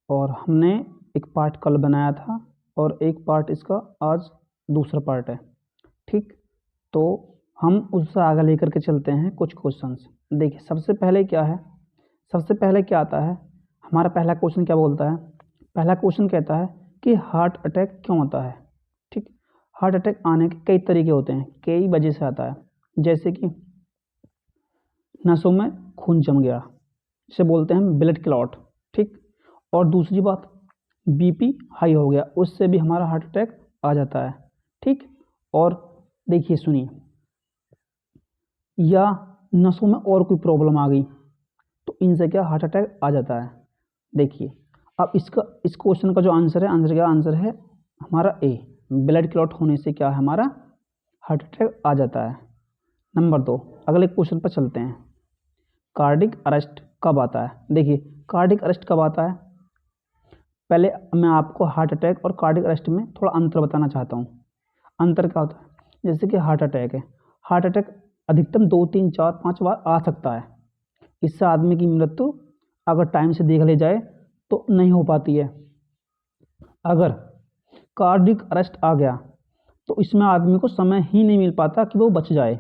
और हमने एक पार्ट कल बनाया था और एक पार्ट इसका आज दूसरा पार्ट है। ठीक, तो हम उससे आगे लेकर के चलते हैं कुछ क्वेश्चंस। देखिए सबसे पहले क्या है, सबसे पहले क्या आता है हमारा पहला क्वेश्चन। क्या बोलता है, पहला क्वेश्चन कहता है कि हार्ट अटैक क्यों आता है। ठीक, हार्ट अटैक आने के कई तरीके होते हैं, कई वजह से आता है। जैसे कि नसों में खून जम गया, इसे बोलते हैं ब्लड क्लॉट। ठीक, और दूसरी बात बीपी हाई हो गया, उससे भी हमारा हार्ट अटैक आ जाता है। ठीक, और देखिए सुनिए, या नसों में और कोई प्रॉब्लम आ गई तो इनसे क्या हार्ट अटैक आ जाता है। देखिए अब इसका इस क्वेश्चन का जो आंसर है, आंसर क्या आंसर है हमारा ए, ब्लड क्लॉट होने से क्या है हमारा हार्ट अटैक आ जाता है। नंबर 2, अगले क्वेश्चन पर चलते हैं। कार्डिक अरेस्ट कब आता है। देखिए कार्डिक अरेस्ट कब आता है, पहले मैं आपको हार्ट अटैक और कार्डिक अरेस्ट में थोड़ा अंतर बताना चाहता हूँ। अंतर क्या होता है, जैसे कि हार्ट अटैक है, हार्ट अटैक अधिकतम 2, 3, 4, 5 बार आ सकता है। इससे आदमी की मृत्यु अगर टाइम से देख ली जाए तो नहीं हो पाती है। अगर कार्डिक अरेस्ट आ गया तो इसमें आदमी को समय ही नहीं मिल पाता कि वो बच जाए।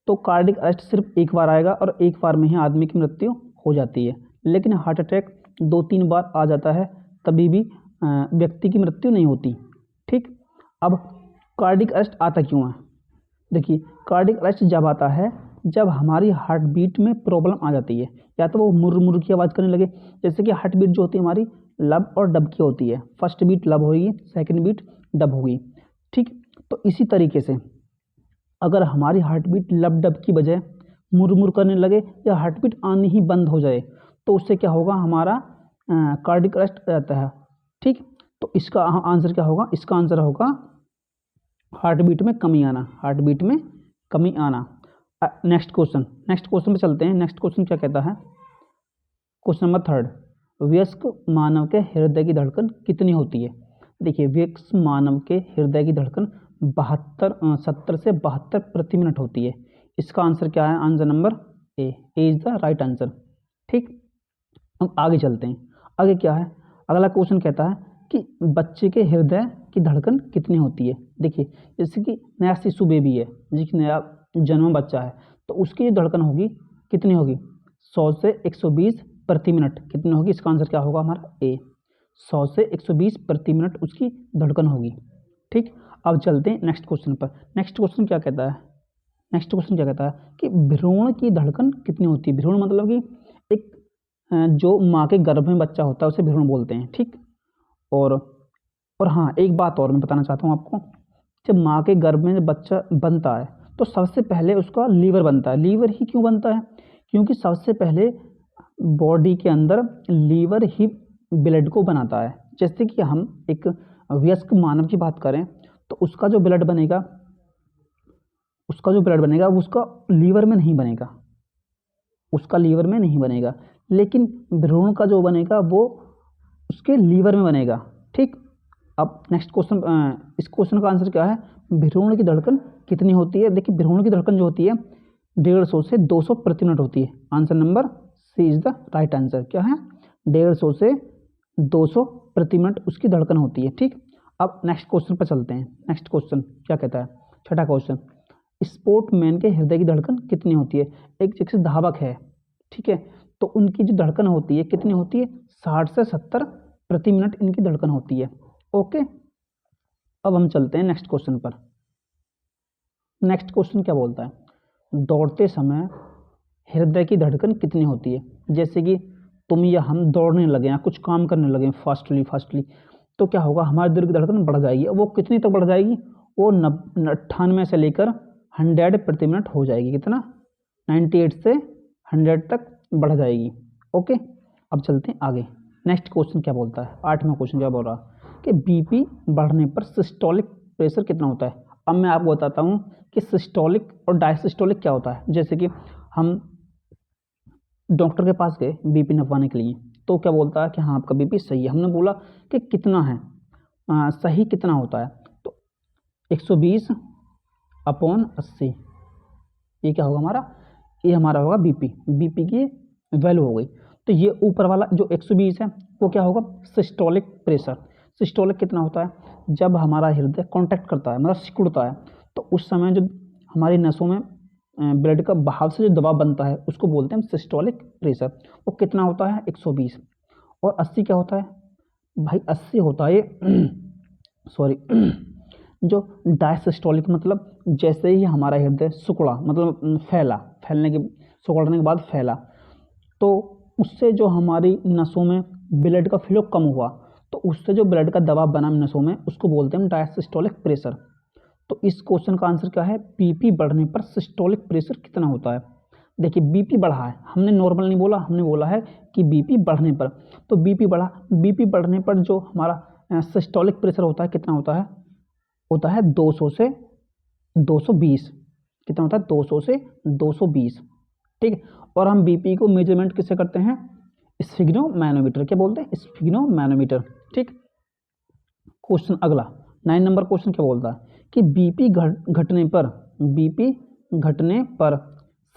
तो कार्डिक अरेस्ट सिर्फ एक बार आएगा और एक बार में ही आदमी की मृत्यु हो जाती है। लेकिन हार्ट अटैक 2-3 बार आ जाता है, तभी भी व्यक्ति की मृत्यु नहीं होती। ठीक, अब कार्डिक अरेस्ट आता क्यों है। देखिए कार्डिक अरेस्ट जब आता है जब हमारी हार्ट बीट में प्रॉब्लम आ जाती है, या तो वो मुर मुर की आवाज़ करने लगे। जैसे कि हार्ट बीट जो होती है हमारी लब और डब की होती है, फर्स्ट बीट लब होगी, सेकंड बीट डब होगी। ठीक, तो इसी तरीके से अगर हमारी हार्ट बीट लब डब की बजाय मुर मुर करने लगे या हार्ट बीट आनी ही बंद हो जाए तो उससे क्या होगा हमारा कार्डिक अरेस्ट आ जाता है। ठीक, तो इसका आंसर क्या होगा, इसका आंसर होगा हार्ट बीट में कमी आना, हार्ट बीट में कमी आना। नेक्स्ट क्वेश्चन पे चलते हैं। नेक्स्ट क्वेश्चन क्या कहता है, क्वेश्चन नंबर 3, वयस्क मानव के हृदय की धड़कन कितनी होती है। देखिए वयस्क मानव के हृदय की धड़कन 70 से 72 प्रति मिनट होती है। इसका आंसर क्या है, answer number A is the right answer. ठीक, हम आगे चलते हैं। आगे क्या है, अगला क्वेश्चन कहता है कि बच्चे के हृदय की धड़कन कितनी होती है। देखिए जैसे कि नया शिशु बेबी है, जिसकी नया जन्म बच्चा है, तो उसकी जो धड़कन होगी कितनी होगी, 100 से 120 प्रति मिनट कितनी होगी। इसका आंसर क्या होगा हमारा ए, 100 से 120 प्रति मिनट उसकी धड़कन होगी। ठीक, अब चलते हैं नेक्स्ट क्वेश्चन पर। नेक्स्ट क्वेश्चन क्या कहता है, नेक्स्ट क्वेश्चन क्या कहता है कि भ्रूण की धड़कन कितनी होती है। भ्रूण मतलब कि एक जो माँ के गर्भ में बच्चा होता है उसे भ्रूण बोलते हैं। ठीक, और हाँ एक बात और मैं बताना चाहता हूँ आपको, जब माँ के गर्भ में जब बच्चा बनता है तो सबसे पहले उसका लीवर बनता है। लीवर ही क्यों बनता है, क्योंकि सबसे पहले बॉडी के अंदर लीवर ही ब्लड को बनाता है। जैसे कि हम एक वयस्क मानव की बात करें तो उसका जो ब्लड बनेगा, उसका जो ब्लड बनेगा वो उसका लीवर में नहीं बनेगा, उसका लीवर में नहीं बनेगा, लेकिन भ्रूण का जो बनेगा वो उसके लीवर में बनेगा। ठीक, अब नेक्स्ट क्वेश्चन, इस क्वेश्चन का आंसर क्या है, भ्रूण की धड़कन कितनी होती है। देखिए भ्रूण की धड़कन जो होती है 150 से 200 प्रति मिनट होती है। Answer number C is the right answer. क्या है, 150 से 200 प्रति मिनट उसकी धड़कन होती है। ठीक, अब नेक्स्ट क्वेश्चन पर चलते हैं। नेक्स्ट क्वेश्चन क्या कहता है, छठा क्वेश्चन, स्पोर्टमैन के हृदय की धड़कन कितनी होती है। एक जैसे धावक है, ठीक है, तो उनकी जो धड़कन होती है कितनी होती है, 60 से 70 प्रति मिनट इनकी धड़कन होती है। ओके, अब हम चलते हैं नेक्स्ट क्वेश्चन पर। नेक्स्ट क्वेश्चन क्या बोलता है, दौड़ते समय हृदय की धड़कन कितनी होती है। जैसे कि तुम या हम दौड़ने लगे या कुछ काम करने लगे फास्टली, तो क्या होगा, हमारे दिल की धड़कन बढ़ जाएगी। वो कितनी तक बढ़ जाएगी, वो 98 से लेकर 100 प्रति मिनट हो जाएगी। कितना, 98 से 100 तक बढ़ जाएगी। ओके, अब चलते हैं आगे। नेक्स्ट क्वेश्चन क्या बोलता है, 8वां क्वेश्चन क्या बोल रहा है कि बीपी बढ़ने पर सिस्टोलिक प्रेशर कितना होता है। अब मैं आपको बताता हूँ कि सिस्टोलिक और डायसिस्टोलिक क्या होता है। जैसे कि हम डॉक्टर के पास गए बीपी नपवाने के लिए, तो क्या बोलता है कि हाँ आपका बीपी सही है। हमने बोला कि कितना है, सही कितना होता है, तो 120/80, ये क्या होगा हमारा, ये हमारा होगा बीपी की वैल्यू हो गई। तो ये ऊपर वाला जो 120 है वो क्या होगा, सिस्टोलिक प्रेशर। सिस्टोलिक कितना होता है, जब हमारा हृदय कॉन्टैक्ट करता है, मतलब सिकुड़ता है, तो उस समय जो हमारी नसों में ब्लड का बहाव से जो दबाव बनता है उसको बोलते हैं सिस्टोलिक प्रेशर। वो कितना होता है, 120। और 80 क्या होता है भाई, 80 होता है ये सॉरी जो डायसिस्टोलिक, मतलब जैसे ही हमारा हृदय सिकुड़ा, मतलब फैलने के, सिकुड़ने के बाद फैला, तो उससे जो हमारी नसों में ब्लड का फ्लो कम हुआ, तो उससे जो ब्लड का दबाव बना नसों में उसको बोलते हैं डायसिस्टोलिक प्रेशर। तो इस क्वेश्चन का आंसर क्या है, बीपी बढ़ने पर सिस्टोलिक प्रेशर कितना होता है। देखिए बीपी बढ़ा है, हमने नॉर्मल नहीं बोला, हमने बोला है कि बीपी बढ़ने पर। तो बीपी बढ़ा, बीपी बढ़ने पर जो हमारा सिस्टोलिक प्रेशर होता है कितना होता है 200 से 220। कितना होता है, 200 से 220। ठीक है। और हम बीपी को मेजरमेंट किससे करते हैं, स्फिग्नोमैनोमीटर। क्या बोलते हैं, स्फिग्नोमैनोमीटर। ठीक। क्वेश्चन अगला 9 नंबर क्वेश्चन क्या बोलता है कि बीपी घटने पर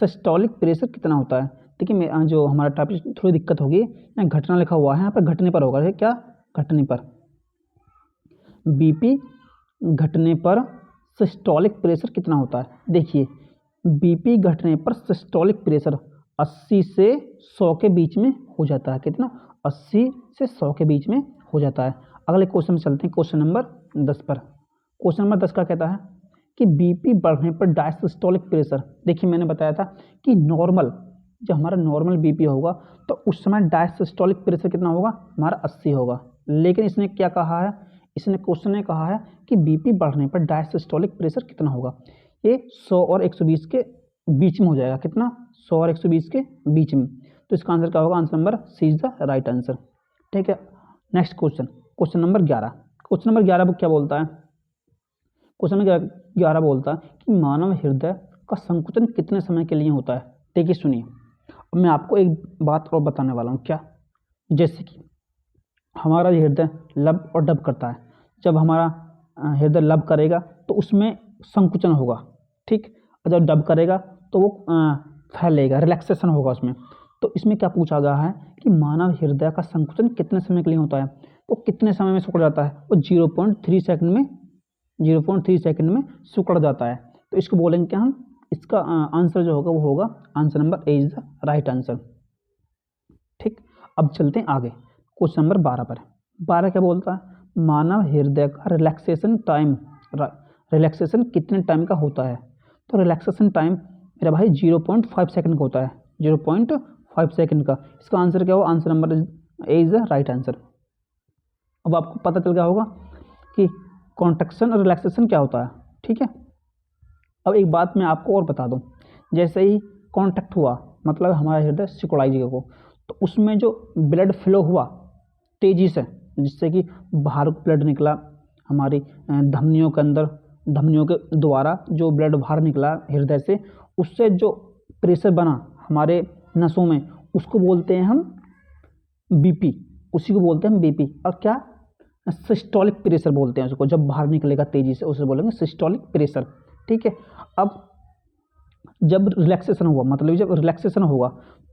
सिस्टोलिक प्रेशर कितना होता है। देखिए जो हमारा टॉपिक थोड़ी दिक्कत होगी, घटना लिखा हुआ है यहाँ पर, घटने पर होगा। क्या, घटने पर। बीपी घटने पर सिस्टोलिक प्रेशर कितना होता है। देखिए बीपी घटने पर सिस्टोलिक प्रेशर 80 से 100 के बीच में हो जाता है। कितना, 80 से 100 के बीच में हो जाता है। अगले क्वेश्चन में चलते हैं, क्वेश्चन नंबर 10 पर। क्वेश्चन नंबर 10 का कहता है कि बीपी बढ़ने पर डायसिस्टोलिक प्रेशर। देखिए मैंने बताया था कि नॉर्मल, जब हमारा नॉर्मल बीपी होगा तो उस समय डायसिस्टोलिक प्रेशर कितना होगा, हमारा 80 होगा। लेकिन इसने क्या कहा है, इसने क्वेश्चन ने कहा है कि बीपी बढ़ने पर डायसिस्टोलिक प्रेशर कितना होगा। ये 100 और 120 के बीच में हो जाएगा। कितना, 100 और 120 के बीच में। तो इसका आंसर क्या होगा, answer number C is the right answer. ठीक है। Next question, question number 11। Question number 11 क्या बोलता है, क्वेश्चन नंबर 11 बोलता है कि मानव हृदय का संकुचन कितने समय के लिए होता है। देखिए सुनिए, अब मैं आपको एक बात और बताने वाला हूँ। क्या, जैसे कि हमारा हृदय लब और डब करता है। जब हमारा हृदय लब करेगा तो उसमें संकुचन होगा। ठीक। और जब डब करेगा तो वो फैलेगा, रिलैक्सेशन होगा उसमें। तो इसमें क्या पूछा गया है कि मानव हृदय का संकुचन कितने समय के लिए होता है। वो कितने समय में सिकुड़ जाता है, वो 0.3 सेकंड में, 0.3 सेकंड में सिकुड़ जाता है। तो इसको बोलेंगे क्या हम, इसका आंसर जो होगा वो होगा answer number A is the right answer. ठीक। अब चलते हैं आगे, क्वेश्चन नंबर 12 पर। 12 क्या बोलता है, मानव हृदय का रिलैक्सेशन कितने टाइम का होता है। तो रिलैक्सेशन टाइम मेरा भाई 0.5 सेकंड का होता है, 0.5 सेकंड का। इसका आंसर क्या होगा, answer number A is the right answer. अब आपको पता चल गया होगा कि कॉन्ट्रैक्शन और रिलैक्सेशन क्या होता है। ठीक है। अब एक बात मैं आपको और बता दूं, जैसे ही कॉन्टैक्ट हुआ, मतलब हमारा हृदय सिकुड़ाई जगह को, तो उसमें जो ब्लड फ्लो हुआ तेजी से, जिससे कि बाहर ब्लड निकला हमारी धमनियों के अंदर, धमनियों के द्वारा जो ब्लड बाहर निकला हृदय से, उससे जो प्रेशर बना हमारे नसों में, उसको बोलते हैं हम बीपी। उसी को बोलते हैं हम बीपी। और क्या, सिस्टोलिक प्रेशर बोलते हैं उसको, जब बाहर निकलेगा तेजी से उसे बोलेंगे सिस्टोलिक प्रेशर। ठीक है। अब जब रिलैक्सेशन हुआ, मतलब जब रिलैक्सेशन होगा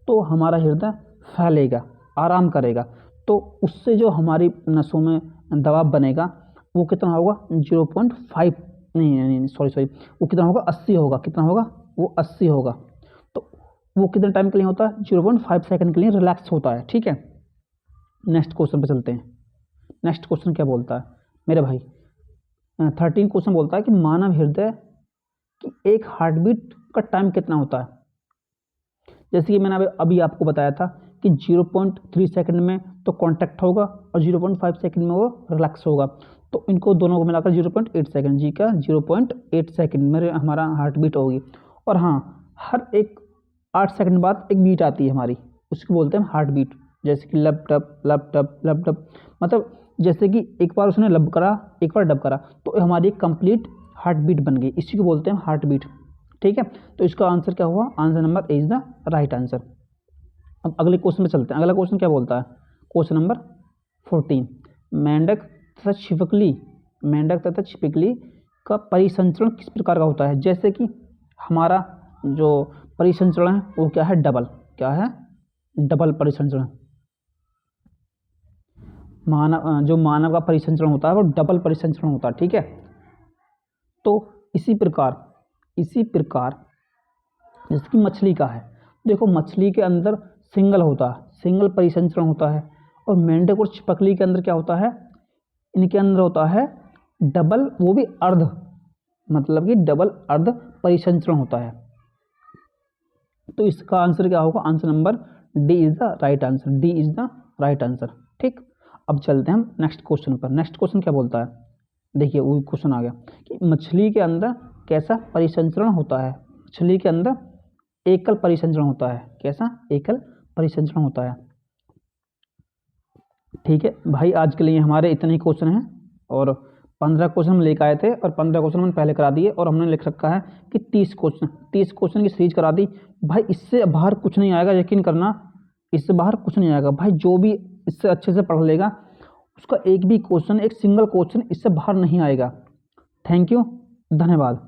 तो हमारा हृदय फैलेगा, आराम करेगा, तो उससे जो हमारी नसों में दबाव बनेगा वो कितना होगा, 0.5 नहीं सॉरी वो कितना होगा, 80 होगा। कितना होगा, वो 80 होगा। तो वो कितने टाइम के लिए होता है, 0.5 सेकंड के लिए रिलैक्स होता है। ठीक है। नेक्स्ट क्वेश्चन पे चलते हैं। नेक्स्ट क्वेश्चन क्या बोलता है मेरे भाई, 13 क्वेश्चन बोलता है कि मानव हृदय की एक हार्ट बीट का टाइम कितना होता है। जैसे कि मैंने अभी आपको बताया था कि 0.3 सेकंड में तो कांटेक्ट होगा और 0.5 सेकंड में वो रिलैक्स होगा। तो इनको दोनों को मिलाकर 0.8 सेकंड, जी का 0.8 सेकंड में हमारा हार्ट बीट होगी। और हाँ, हर एक 8 सेकंड बाद एक बीट आती है हमारी, उसको बोलते हैं हार्ट बीट। जैसे कि लब टप लब टप लब टप, मतलब जैसे कि एक बार उसने लब करा, एक बार डब करा, तो हमारी एक कंप्लीट हार्ट बीट बन गई। इसी को बोलते हैं हार्ट बीट। ठीक है। तो इसका आंसर क्या हुआ, answer number A is the right answer. अब अगले क्वेश्चन में चलते हैं। अगला क्वेश्चन क्या बोलता है, क्वेश्चन नंबर 14। मेंढक तथा छिपकली का परिसंचरण किस प्रकार का होता है। जैसे कि हमारा जो परिसंचरण है वो क्या है, डबल। क्या है, डबल परिसंचरण। जो मानव का परिसंचरण होता है वो डबल परिसंचरण होता है, ठीक है। तो इसी प्रकार जैसे कि मछली का है, देखो मछली के अंदर सिंगल होता है, सिंगल परिसंचरण होता है, और मेंढक और छिपकली के अंदर क्या होता है, इनके अंदर होता है डबल, वो भी अर्ध, मतलब कि डबल अर्ध परिसंचरण होता है। तो इसका आंसर क्या होगा, answer number D is the right answer, D is the right answer, ठीक। अब चलते हैं हम नेक्स्ट क्वेश्चन पर। नेक्स्ट क्वेश्चन क्या बोलता है, देखिए वो क्वेश्चन आ गया कि मछली के अंदर कैसा परिसंचरण होता है। मछली के अंदर एकल परिसंचरण होता है, कैसा, एकल परिसंचरण होता है, ठीक है भाई। आज के लिए हमारे इतने ही क्वेश्चन हैं, और 15 क्वेश्चन हम लेकर आए थे, और 15 क्वेश्चन हमने पहले करा दिए, और हमने लिख रखा है कि 30 क्वेश्चन की सीरीज करा दी भाई। इससे बाहर कुछ नहीं आएगा, यकीन करना, इससे बाहर कुछ नहीं आएगा भाई। जो भी इससे अच्छे से पढ़ लेगा उसका एक भी क्वेश्चन, एक सिंगल क्वेश्चन इससे बाहर नहीं आएगा। थैंक यू, धन्यवाद।